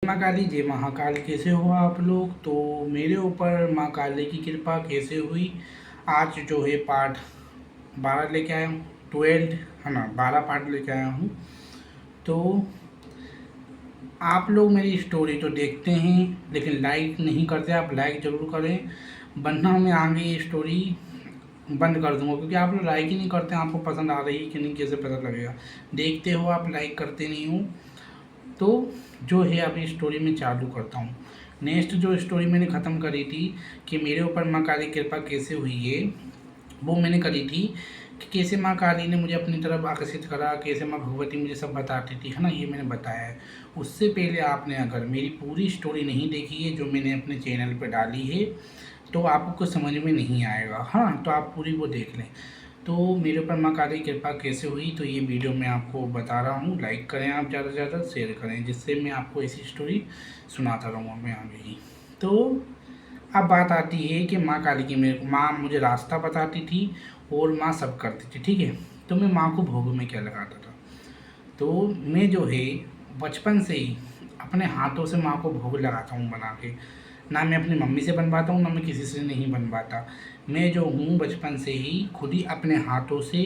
माँ काली, जय महाकाल। कैसे हो आप लोग? तो मेरे ऊपर माँ काली की कृपा कैसे हुई, आज जो है पार्ट 12 लेके आया हूँ। 12 है ना, 12 पार्ट लेके आया हूँ। तो आप लोग मेरी स्टोरी तो देखते हैं लेकिन लाइक नहीं करते। आप लाइक ज़रूर करें, वरना मैं आगे ये स्टोरी बंद कर दूंगा, क्योंकि आप लोग लाइक ही नहीं करते। आपको पसंद आ रही है कि नहीं कैसे पता लगेगा? देखते हो आप, लाइक करते नहीं हो। तो जो है अभी स्टोरी में चालू करता हूँ। नेक्स्ट जो स्टोरी मैंने ख़त्म करी थी कि मेरे ऊपर माँ काली कृपा कैसे हुई है, वो मैंने करी थी कि कैसे माँ काली ने मुझे अपनी तरफ आकर्षित करा, कैसे माँ भगवती मुझे सब बताती थी, है ना। ये मैंने बताया है। उससे पहले आपने अगर मेरी पूरी स्टोरी नहीं देखी है जो मैंने अपने चैनल पर डाली है, तो आपको कुछ समझ में नहीं आएगा। हाँ, तो आप पूरी वो देख लें। तो मेरे ऊपर माँ काली की कृपा कैसे हुई, तो ये वीडियो मैं आपको बता रहा हूँ। लाइक करें आप, ज़्यादा से ज़्यादा शेयर करें, जिससे मैं आपको ऐसी स्टोरी सुनाता रहूँगा मैं आगे ही। तो अब बात आती है कि माँ काली की, मेरे माँ मुझे रास्ता बताती थी और माँ सब करती थी, ठीक है। तो मैं माँ को भोग में क्या लगाता था, तो मैं जो है बचपन से ही अपने हाथों से माँ को भोग लगाता हूँ बना के। ना मैं अपनी मम्मी से बनवाता हूँ, ना मैं किसी से नहीं बनवाता। मैं जो हूँ बचपन से ही खुद ही अपने हाथों से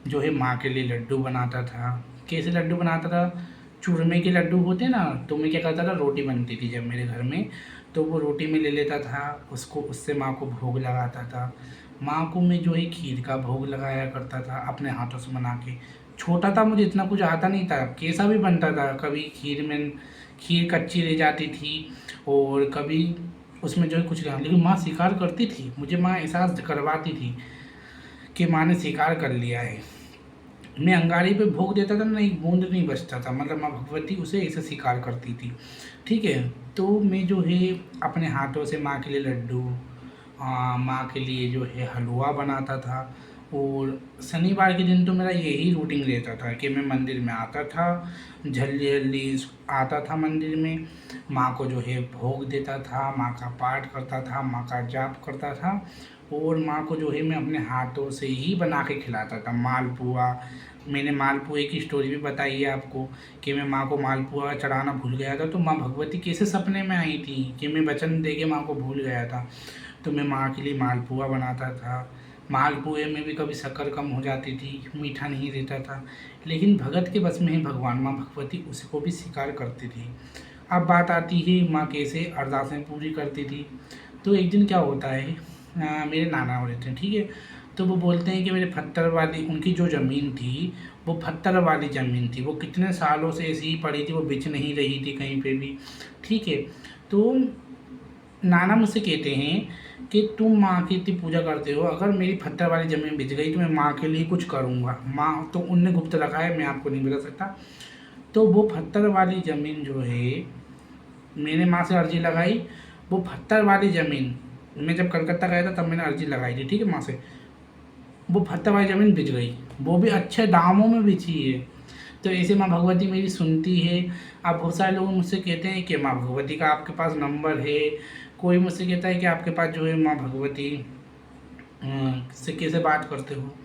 जो है माँ के लिए लड्डू बनाता था। कैसे लड्डू बनाता था? चूरमे के लड्डू होते ना, तो मैं क्या करता था, रोटी बनती थी जब मेरे घर में, तो वो रोटी में ले लेता था उसको, उससे माँ को भोग लगाता था। माँ को मैं जो है खीर का भोग लगाया करता था अपने हाथों से बना के। छोटा था, मुझे इतना कुछ आता नहीं था, कैसा भी बनता था। कभी खीर कच्ची रह जाती थी, और कभी उसमें जो है कुछ रहा, लेकिन माँ स्वीकार करती थी। मुझे माँ एहसास करवाती थी कि माँ ने स्वीकार कर लिया है। मैं अंगारी पे भोग देता था ना, एक बूंद नहीं बचता था, मतलब माँ भगवती उसे ऐसे स्वीकार करती थी, ठीक है। तो मैं जो है अपने हाथों से माँ के लिए लड्डू, माँ के लिए जो है हलवा बनाता था। और शनिवार के दिन तो मेरा यही रूटीन रहता था कि मैं मंदिर में आता था, जल्दी जल्दी आता था मंदिर में, माँ को जो है भोग देता था, माँ का पाठ करता था, माँ का जाप करता था। और माँ को जो है मैं अपने हाथों से ही बना के खिलाता था। मालपुआ, मैंने मालपुए की स्टोरी भी बताई है आपको कि मैं माँ को मालपुआ चढ़ाना भूल गया था, तो माँ भगवती कैसे सपने में आई थी कि मैं वचन दे के माँ को भूल गया था। तो मैं माँ के लिए मालपुआ बनाता था। मालपुए में भी कभी शक्कर कम हो जाती थी, मीठा नहीं रहता था, लेकिन भगत के बस में ही भगवान, माँ भगवती उसको भी स्वीकार करती थी। अब बात आती है माँ कैसे अरदासें पूरी करती थी। तो एक दिन क्या होता है, मेरे नाना हो रहते हैं, ठीक है। तो वो बोलते हैं कि मेरे पत्थर वाली, उनकी जो ज़मीन थी वो पत्थर वाली ज़मीन थी, वो कितने सालों से ऐसी ही पड़ी थी, वो बिछ नहीं रही थी कहीं पे भी, ठीक है। तो नाना मुझसे कहते हैं कि तुम माँ की इतनी पूजा करते हो, अगर मेरी पत्थर वाली ज़मीन बिछ गई तो मैं माँ के लिए कुछ करूँगा। माँ तो उनने गुप्त रखा है, मैं आपको नहीं बता सकता। तो वो पत्थर वाली ज़मीन जो है, मैंने माँ से अर्जी लगाई। वो पत्थर वाली ज़मीन, मैं जब कलकत्ता गया था तब मैंने अर्जी लगाई थी, ठीक है, माँ से। वो पत्थर वाली ज़मीन बिक गई, वो भी अच्छे दामों में बिची है। तो ऐसे माँ भगवती मेरी सुनती है। अब बहुत सारे लोग मुझसे कहते हैं कि माँ भगवती का आपके पास नंबर है। कोई मुझसे कहता है कि आपके पास जो है माँ भगवती से कैसे बात करते हो।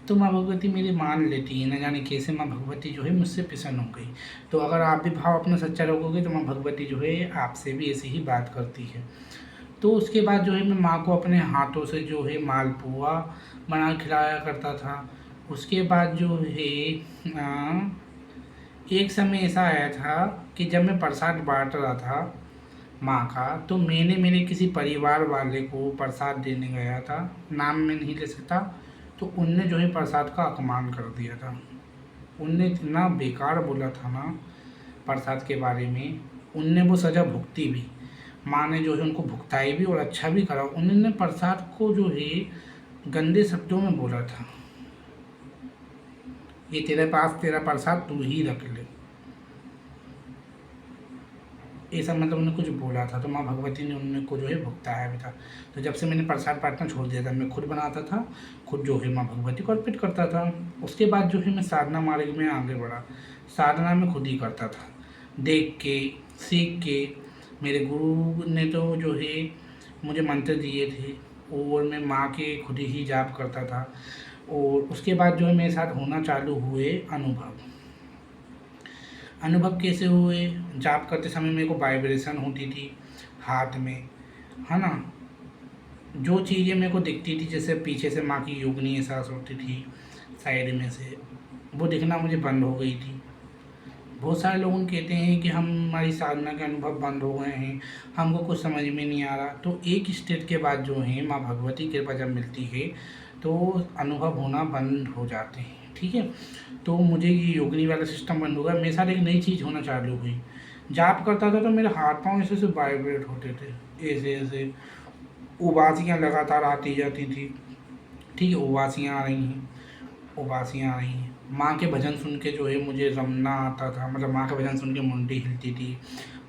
तो माँ भगवती मेरी मान लेती है, न जाने कैसे माँ भगवती जो है मुझसे प्रसन्न हो गई। तो अगर आप भी भाव अपना सच्चा रखोगे तो माँ भगवती जो है आपसे भी ऐसे ही बात करती है। तो उसके बाद जो है मैं माँ को अपने हाथों से जो है मालपुआ बना के खिलाया करता था। उसके बाद जो है एक समय ऐसा आया था कि जब मैं प्रसाद बांट रहा था माँ का, तो मैंने मेरे किसी परिवार वाले को प्रसाद देने गया था, नाम मैं नहीं ले सकता। तो उनने जो है प्रसाद का अपमान कर दिया था। उनने इतना बेकार बोला था ना प्रसाद के बारे में, उनने वो सज़ा भुगती भी। माँ ने जो है उनको भुगताई भी और अच्छा भी करा। उन्होंने प्रसाद को जो है गंदे शब्दों में बोला था, ये तेरे पास तेरा प्रसाद तू ही रख ले, ऐसा मतलब उन्होंने कुछ बोला था। तो माँ भगवती ने उनको जो है भुगताया भी था। तो जब से मैंने प्रसाद बांटना छोड़ दिया था, मैं खुद बनाता था, खुद जो है माँ भगवती को अर्पित करता था। उसके बाद जो है मैं साधना मार्ग में आगे बढ़ा। साधना में खुद ही करता था, देख के, सीख के। मेरे गुरु ने तो जो है मुझे मंत्र दिए थे, और मैं माँ के खुद ही जाप करता था। और उसके बाद जो है मेरे साथ होना चालू हुए अनुभव। अनुभव कैसे हुए, जाप करते समय मेरे को वाइब्रेशन होती थी हाथ में, है ना। जो चीज़ें मेरे को दिखती थी, जैसे पीछे से माँ की योगिनी एहसास होती थी साइड में से, वो दिखना मुझे बंद हो गई थी। बहुत सारे लोग कहते हैं कि हमारी साधना के अनुभव बंद हो गए हैं, हमको कुछ समझ में नहीं आ रहा। तो एक स्टेट के बाद जो है माँ भगवती की कृपा जब मिलती है तो अनुभव होना बंद हो जाते हैं, ठीक है। तो मुझे ये योगिनी वाला सिस्टम बंद हो गया। मेरे साथ एक नई चीज़ होना चालू हुई। जाप करता था तो मेरे हाथ पाँव ऐसे ऐसे वाइब्रेट होते थे, ऐसे ऐसे उबासियाँ लगातार आती जाती थी, ठीक है। उबासियाँ आ रही हैं, उबासियाँ आ रही हैं। माँ के भजन सुन के जो है मुझे रमना आता था, मतलब माँ का भजन सुन के मुंडी हिलती थी,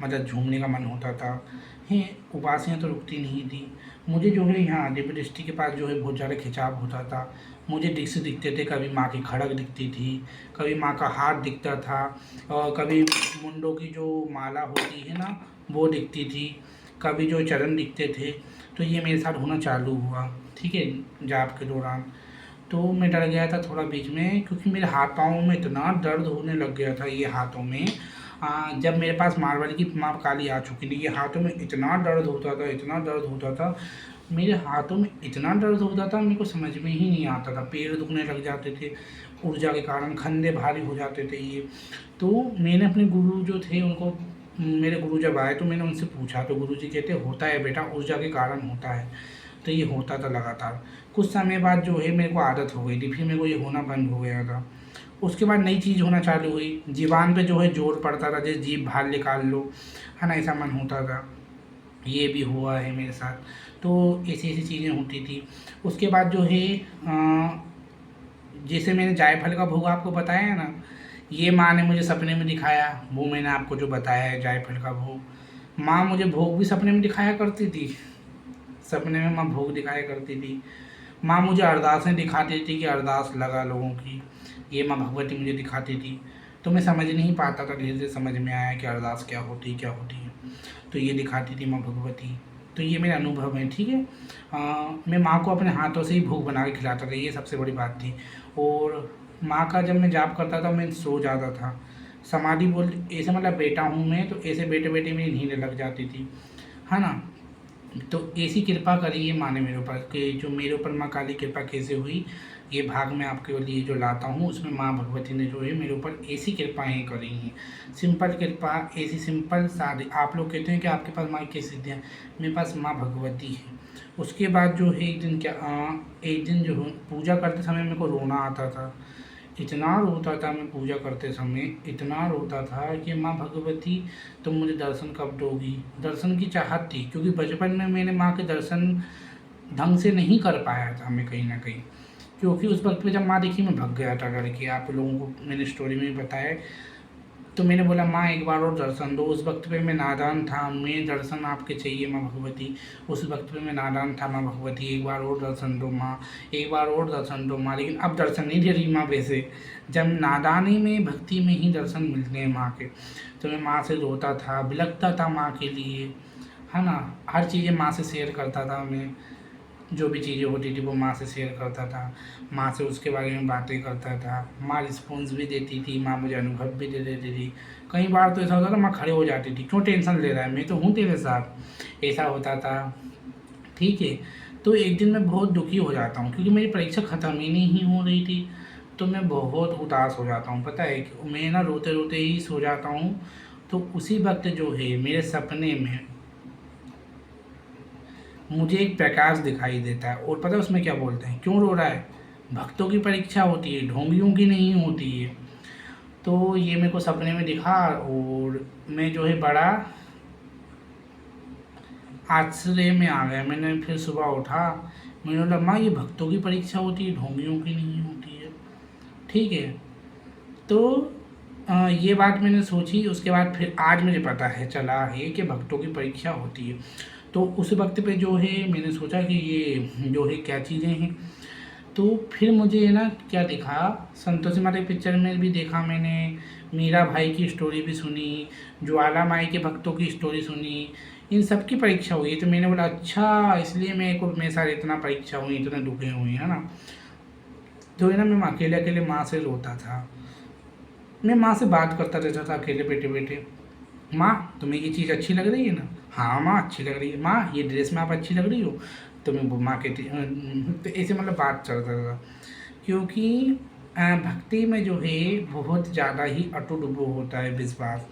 मतलब झूमने का मन होता था। हैं, उबासियाँ तो रुकती नहीं थी। मुझे जो है यहाँ दिव्य दृष्टि के पास जो है बहुत ज़्यादा खिंचाव होता था। मुझे दृश्य दिखते थे, कभी माँ की खड़ग दिखती थी, कभी माँ का हाथ दिखता था, और कभी मुंडों की जो माला होती है ना वो दिखती थी, कभी जो चरण दिखते थे। तो ये मेरे साथ होना चालू हुआ, ठीक है, जाप के दौरान। तो मैं डर गया था थोड़ा बीच में, क्योंकि मेरे हाथ पाँव में इतना दर्द होने लग गया था, ये हाथों में। जब मेरे पास मारवाड़ी की माँ काली आ चुकी थी, ये हाथों में इतना दर्द होता था, इतना दर्द होता था, मेरे हाथों में इतना दर्द होता था, मेरे को समझ में ही नहीं आता था। पैर दुखने लग जाते थे ऊर्जा के कारण, कंधे भारी हो जाते थे ये। तो मैंने अपने गुरु जो थे उनको, मेरे गुरु जब आए तो मैंने उनसे पूछा, तो गुरु जी कहते होता है बेटा, ऊर्जा के कारण होता है। तो ये होता था लगातार। कुछ समय बाद जो है मेरे को आदत हो गई थी, फिर मेरे को ये होना बंद हो गया था। उसके बाद नई चीज़ होना चालू हुई, ज़ुबान पे जो है जोर पड़ता था, जैसे जीभ बाहर निकाल लो, है ना, ऐसा मन होता था। ये भी हुआ है मेरे साथ। तो ऐसी ऐसी चीज़ें होती थी। उसके बाद जो है जैसे मैंने जायफल का भोग आपको बताया है ना, ये माँ ने मुझे सपने में दिखाया, वो मैंने आपको जो बताया है जायफल का भोग। माँ मुझे भोग भी सपने में दिखाया करती थी, सपने में माँ भोग दिखाया करती थी। माँ मुझे अरदासें दिखाती थी कि अरदास लगा लोगों की, ये माँ भगवती मुझे दिखाती थी। तो मैं समझ नहीं पाता था, धीरे धीरे समझ में आया कि अरदास क्या होती है। तो ये दिखाती थी माँ भगवती। तो ये मेरा अनुभव है, ठीक है। मैं माँ को अपने हाथों से ही भोग बना के खिलाता था, ये सबसे बड़ी बात थी। और माँ का जब मैं जाप करता था मैं सो जाता था, समाधि बोल ऐसे, मतलब बेटा हूँ मैं, तो ऐसे बेटे बेटे मेरी नींद लग जाती थी, है ना। तो ऐसी कृपा करी है माँ ने मेरे ऊपर, कि जो मेरे ऊपर माँ काली कृपा कैसे हुई, ये भाग मैं आपके लिए जो लाता हूँ, उसमें माँ भगवती ने जो है मेरे ऊपर ऐसी कृपाएँ करी हैं। सिंपल कृपा, ऐसी सिंपल सादी। आप लोग कहते हैं कि आपके पास माँ की सिद्धियाँ, मेरे पास माँ भगवती है। उसके बाद जो है एक दिन क्या, एक दिन जो है पूजा करते समय मेरे को रोना आता था, इतना रोता था मैं पूजा करते समय, इतना रोता था कि माँ भगवती तुम मुझे दर्शन कब दोगी। दर्शन की चाहत थी, क्योंकि बचपन में मैंने माँ के दर्शन ढंग से नहीं कर पाया था मैं, कहीं ना कहीं। क्योंकि उस वक्त पे जब माँ देखी मैं भग गया था डर के, आप लोगों को मैंने स्टोरी में बताया। तो मैंने बोला माँ एक बार और दर्शन दो। उस वक्त पे मैं नादान था, मैं दर्शन आपके चाहिए माँ भगवती। उस वक्त पे मैं नादान था, माँ भगवती एक बार और दर्शन दो माँ, एक बार और दर्शन दो माँ। लेकिन अब दर्शन नहीं दे रही माँ वैसे, जब नादानी में भक्ति में ही दर्शन मिलते हैं माँ के। तो मैं माँ से रोता था, बिलखता था माँ के लिए, है ना। हर चीज़ें माँ से शेयर करता था मैं, जो भी चीज़ें होती थी वो माँ से शेयर करता था, माँ से उसके बारे में बातें करता था। माँ रिस्पॉन्स भी देती थी, माँ मुझे अनुभव भी दे देती थी। कई बार तो ऐसा होता था माँ खड़े हो जाती थी, क्यों टेंशन ले रहा है, मैं तो हूँ तेरे साथ, ऐसा होता था, ठीक है। तो एक दिन मैं बहुत दुखी हो जाता हूँ, क्योंकि मेरी परीक्षा ख़त्म ही नहीं हो रही थी। तो मैं बहुत उदास हो जाता हूँ, पता है कि मैं ना रोते रोते ही सो जाता हूँ। तो उसी वक्त जो है मेरे सपने में मुझे एक प्रकाश दिखाई देता है, और पता है उसमें क्या बोलते हैं, क्यों रो रहा है, भक्तों की परीक्षा होती है, ढोंगियों की नहीं होती है। तो ये मेरे को सपने में दिखा, और मैं जो है बड़ा आश्चर्य में आ गया। मैंने फिर सुबह उठा, मैंने बोला माँ ये भक्तों की परीक्षा होती है, ढोंगियों की नहीं होती है, ठीक है। तो ये बात मैंने सोची। उसके बाद फिर आज मुझे पता है चला है कि भक्तों की परीक्षा होती है। तो उस वक्त पे जो है मैंने सोचा कि ये जो है क्या चीज़ें हैं। तो फिर मुझे ना क्या दिखा, संतोषी माता की पिक्चर में भी देखा मैंने, मीरा भाई की स्टोरी भी सुनी, ज्वाला माई के भक्तों की स्टोरी सुनी, इन सब की परीक्षा हुई। तो मैंने बोला अच्छा, इसलिए मेरे साथ इतना परीक्षा हुई, इतने दुखे हुए, है ना। तो है ना मैं अकेले अकेले माँ से रोता था। मैं माँ से बात करता रहता था अकेले बैठे बैठे। माँ, तुम्हें ये चीज़ अच्छी लग रही है ना? हाँ माँ, अच्छी लग रही है। माँ, ये ड्रेस में आप अच्छी लग रही हो। तो मैं वो माँ कहती तो ऐसे मतलब बात चलता था। क्योंकि भक्ति में जो है बहुत ज़्यादा ही अटूट वो होता है विश्वास।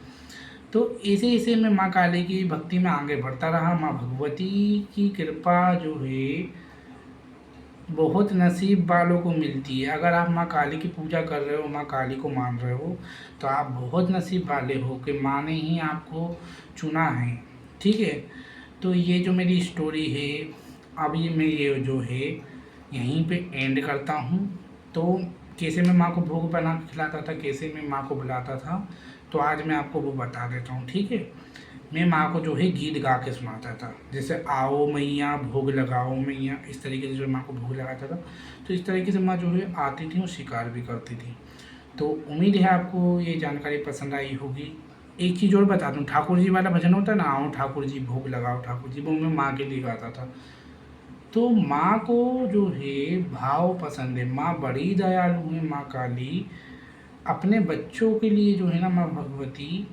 तो ऐसे ऐसे मैं माँ काली की भक्ति में आगे बढ़ता रहा। माँ भगवती की कृपा जो है बहुत नसीब वालों को मिलती है। अगर आप माँ काली की पूजा कर रहे हो, माँ काली को मान रहे हो, तो आप बहुत नसीब वाले हो कि माँ ने ही आपको चुना है। ठीक है, तो ये जो मेरी स्टोरी है, अभी मैं ये जो है यहीं पे एंड करता हूँ। तो कैसे मैं माँ को भोग बना के खिलाता था, कैसे मैं माँ को बुलाता था, तो आज मैं आपको वो बता देता हूँ। ठीक है, मैं माँ को जो है गीत गा के सुनाता था, जैसे आओ मैया भोग लगाओ मैया, इस तरीके से जो माँ को भोग लगाता था। तो इस तरीके से माँ जो है आती थी और शिकार भी करती थी। तो उम्मीद है आपको ये जानकारी पसंद आई होगी। एक चीज़ और बता दूँ, ठाकुर जी वाला भजन होता है ना, आओ ठाकुर जी भोग लगाओ ठाकुर जी, वो मैं माँ के लिए गाता था। तो माँ को जो है भाव पसंद है, माँ बड़ी दयालु है माँ काली। अपने बच्चों के लिए जो है ना माँ भगवती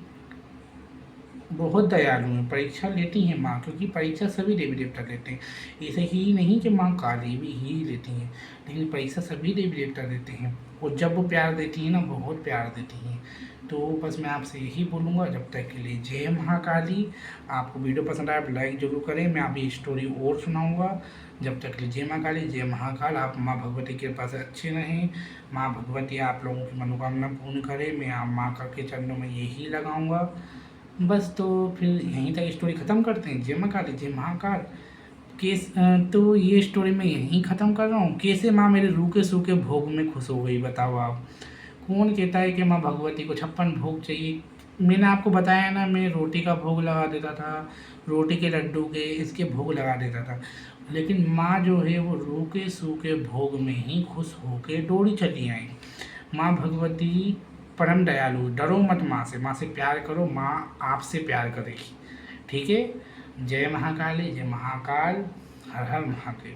बहुत दयालु हैं, परीक्षा लेती हैं माँ, क्योंकि परीक्षा सभी देवी देवता लेते हैं। ऐसे ही नहीं कि माँ काली भी ही लेती हैं, लेकिन परीक्षा सभी देवी देवता देते हैं। और जब वो प्यार देती हैं ना, बहुत प्यार देती हैं। तो बस मैं आपसे यही बोलूँगा, जब तक के लिए जय महाकाली। आपको वीडियो पसंद आया आप लाइक जरूर करें, मैं अभी स्टोरी और सुनाऊँगा। जब तक के लिए जय महाकाली, जय महाकाल। आप माँ भगवती के कृपा से अच्छे रहें। माँ भगवती आप लोगों की मनोकामना पूर्ण करें। मैं आप माँ का के चरणों में यही लगाऊँगा। बस तो फिर यहीं तक स्टोरी ख़त्म करते हैं। जय माँ काली, जय महाकाल। तो ये स्टोरी मैं यहीं ख़त्म कर रहा हूँ। कैसे माँ मेरे रूखे सूखे भोग में खुश हो गई, बताओ आप। कौन कहता है कि माँ भगवती को 56 भोग चाहिए। मैंने आपको बताया ना, मैं रोटी का भोग लगा देता था, रोटी के लड्डू के इसके भोग लगा देता था। लेकिन माँ जो है वो रूखे सूखे भोग में ही खुश होके दौड़ी चली आई। माँ भगवती परम दयालु, डरो मत माँ से प्यार करो, माँ आपसे प्यार करेगी। ठीक है, जय महाकाली, जय महाकाल, हर हर महादेव।